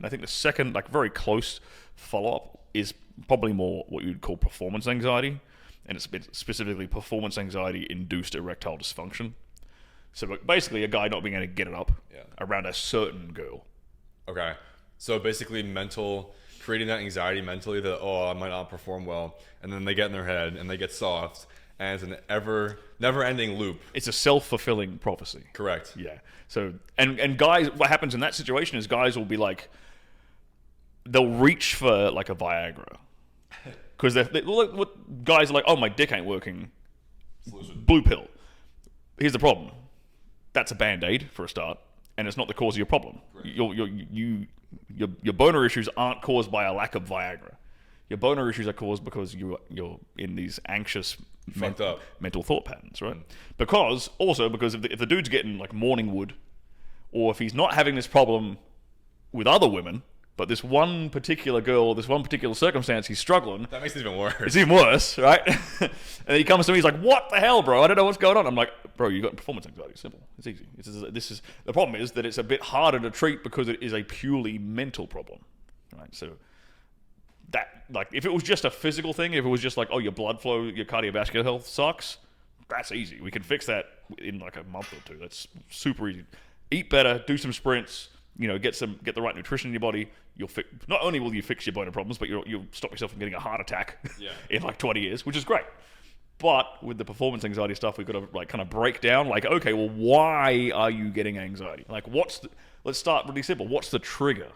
And I think the second, like very close follow-up is probably more what you'd call performance anxiety. And it's specifically performance anxiety-induced erectile dysfunction. So basically a guy not being able to get it up around a certain girl. Okay. So basically creating that anxiety mentally that, I might not perform well. And then they get in their head and they get soft. And it's an never-ending loop. It's a self-fulfilling prophecy. Correct. Yeah. So, and guys, what happens in that situation is guys will be like, they'll reach for like a Viagra. Because guys are like, oh, my dick ain't working. Blue pill. Here's the problem. That's a Band-Aid for a start, and it's not the cause of your problem. Right. Your boner issues aren't caused by a lack of Viagra. Your boner issues are caused because you're in these anxious mental thought patterns, right? Because if the dude's getting like morning wood, or if he's not having this problem with other women, but this one particular girl, this one particular circumstance, he's struggling. That makes it even worse. It's even worse, right? And he comes to me, he's like, "What the hell, bro? I don't know what's going on." I'm like, "Bro, you got performance anxiety. It's simple. It's easy. The problem is that it's a bit harder to treat because it is a purely mental problem, right? So that, like, if it was just a physical thing, if it was just like, oh, your blood flow, your cardiovascular health sucks, that's easy. We can fix that in like a month or two. That's super easy. Eat better, do some sprints." Get the right nutrition in your body. Not only will you fix your boner problems, but you'll stop yourself from getting a heart attack in like 20 years, which is great. But with the performance anxiety stuff, we've got to like kind of break down like, okay, well, why are you getting anxiety? Like, let's start really simple. What's the trigger?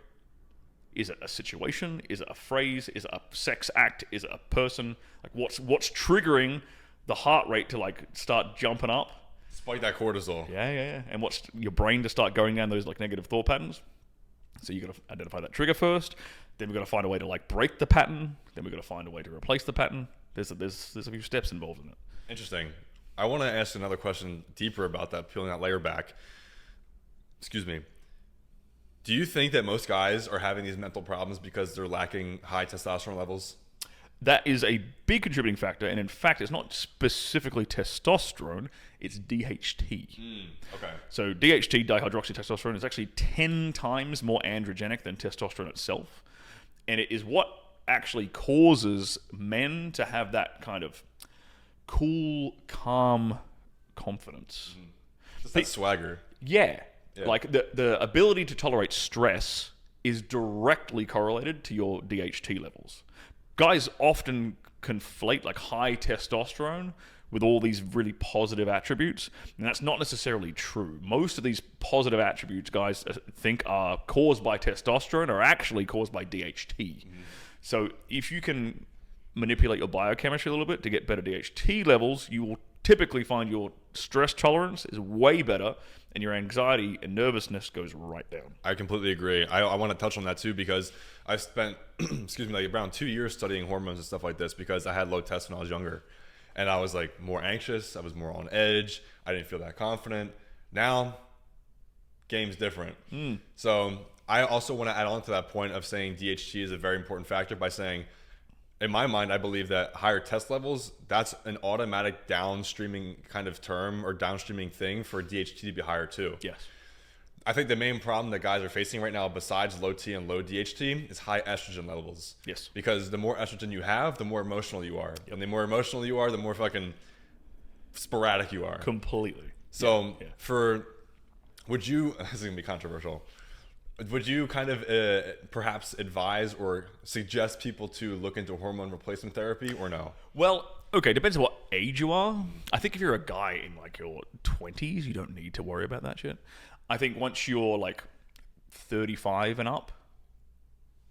Is it a situation? Is it a phrase? Is it a sex act? Is it a person? Like, what's triggering the heart rate to like start jumping up? Spike that cortisol. Yeah. And what's your brain to start going down those like negative thought patterns? So you got to identify that trigger first. Then we've got to find a way to like break the pattern. Then we've got to find a way to replace the pattern. There's a few steps involved in it. Interesting. I want to ask another question deeper about that, peeling that layer back. Excuse me. Do you think that most guys are having these mental problems because they're lacking high testosterone levels? That is a big contributing factor, and in fact, it's not specifically testosterone, it's DHT. Okay. So DHT, dihydroxytestosterone, is actually 10 times more androgenic than testosterone itself, and it is what actually causes men to have that kind of cool, calm confidence. Just that swagger. Yeah. Like the ability to tolerate stress is directly correlated to your DHT levels. Guys often conflate like high testosterone with all these really positive attributes, and that's not necessarily true. Most of these positive attributes guys think are caused by testosterone are actually caused by DHT. So if you can manipulate your biochemistry a little bit to get better DHT levels, you will typically find your stress tolerance is way better and your anxiety and nervousness goes right down. I completely agree. I want to touch on that too because I've spent, like around 2 years studying hormones and stuff like this because I had low test when I was younger. And I was like more anxious. I was more on edge. I didn't feel that confident. Now, game's different. So I also want to add on to that point of saying DHT is a very important factor by saying, in my mind, I believe that higher test levels, that's an automatic downstreaming kind of term or downstreaming thing for DHT to be higher too. Yes. I think the main problem that guys are facing right now, besides low T and low DHT, is high estrogen levels. Yes. Because the more estrogen you have, the more emotional you are. And the more emotional you are, the more fucking sporadic you are. Completely. So would you, this is going to be controversial, would you kind of perhaps advise or suggest people to look into hormone replacement therapy or no? Well, okay, depends on what age you are. I think if you're a guy in like your 20s, you don't need to worry about that shit. I think once you're like 35 and up,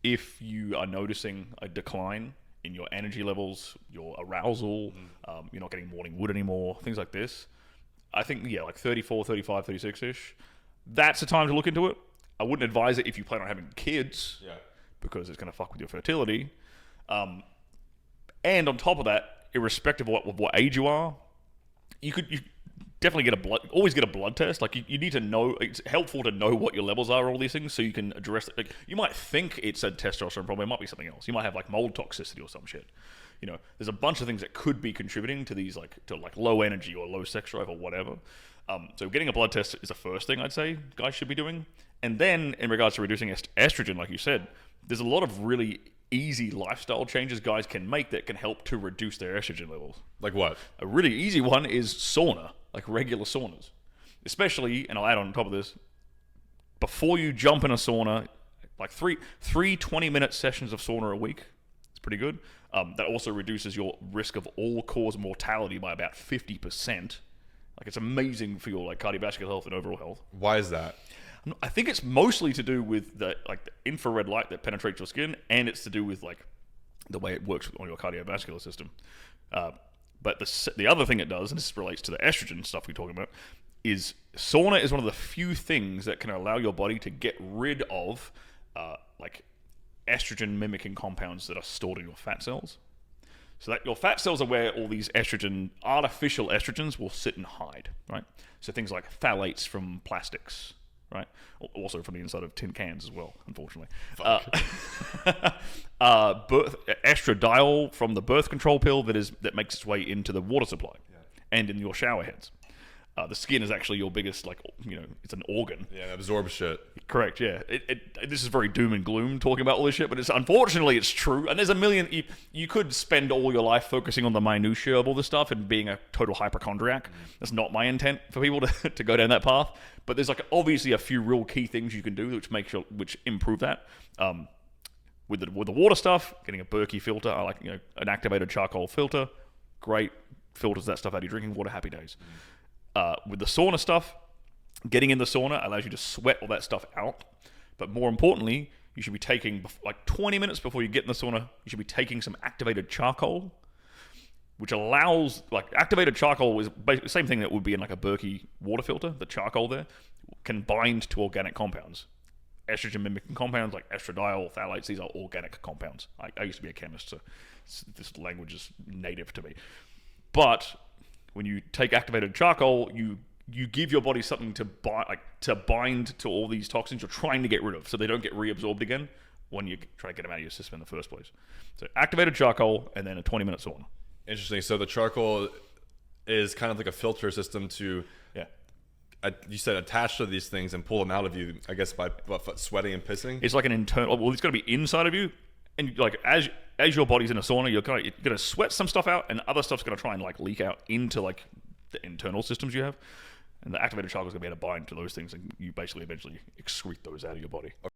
if you are noticing a decline in your energy levels, your arousal, you're not getting morning wood anymore, things like this, I think, like 34, 35, 36-ish, that's the time to look into it. I wouldn't advise it if you plan on having kids, because it's going to fuck with your fertility. And on top of that, irrespective of what age you are, you definitely always get a blood test. Like you need to know, it's helpful to know what your levels are, all these things, so you can address it. Like, you might think it's a testosterone problem, it might be something else. You might have like mold toxicity or some shit. There's a bunch of things that could be contributing to these to low energy or low sex drive or whatever. So getting a blood test is the first thing I'd say guys should be doing. And then in regards to reducing estrogen, like you said, there's a lot of really easy lifestyle changes guys can make that can help to reduce their estrogen levels. Like what? A really easy one is sauna, like regular saunas. Especially, and I'll add on top of this, before you jump in a sauna, like three 20-minute sessions of sauna a week. It's pretty good. That also reduces your risk of all-cause mortality by about 50%. Like, it's amazing for your like cardiovascular health and overall health. Why is that? I think it's mostly to do with the infrared light that penetrates your skin, and it's to do with like the way it works on your cardiovascular system. But the other thing it does, and this relates to the estrogen stuff we're talking about, is sauna is one of the few things that can allow your body to get rid of like estrogen mimicking compounds that are stored in your fat cells. So that your fat cells are where all these artificial estrogens will sit and hide, right? So things like phthalates from plastics, right? Also from the inside of tin cans as well, unfortunately. Estradiol from the birth control pill that makes its way into the water supply and in your shower heads. The skin is actually your biggest, it's an organ. Yeah, it absorbs shit. Correct, yeah. This is very doom and gloom talking about all this shit, but unfortunately it's true. And there's a million... You could spend all your life focusing on the minutiae of all this stuff and being a total hypochondriac. That's not my intent for people to go down that path. But there's obviously a few real key things you can do which improve that. With the water stuff, getting a Berkey filter, I like an activated charcoal filter. Great. Filters that stuff out of your drinking water, happy days. With the sauna stuff, getting in the sauna allows you to sweat all that stuff out. But more importantly, you should be taking, 20 minutes before you get in the sauna, you should be taking some activated charcoal, which allows, activated charcoal is basically the same thing that would be in a Berkey water filter. The charcoal there can bind to organic compounds. Estrogen mimicking compounds like estradiol, phthalates, these are organic compounds. I used to be a chemist, so this language is native to me. But when you take activated charcoal, you give your body something to bind to all these toxins you're trying to get rid of, so they don't get reabsorbed again when you try to get them out of your system in the first place. So activated charcoal and then a 20-minute sauna. Interesting. So the charcoal is kind of like a filter system to, you said, attach to these things and pull them out of you, I guess, by sweating and pissing? It's like an internal... Well, it's got to be inside of you. And as your body's in a sauna, you're going to sweat some stuff out, and other stuff's going to try and leak out into the internal systems you have. And the activated charcoal is going to be able to bind to those things, and you basically eventually excrete those out of your body.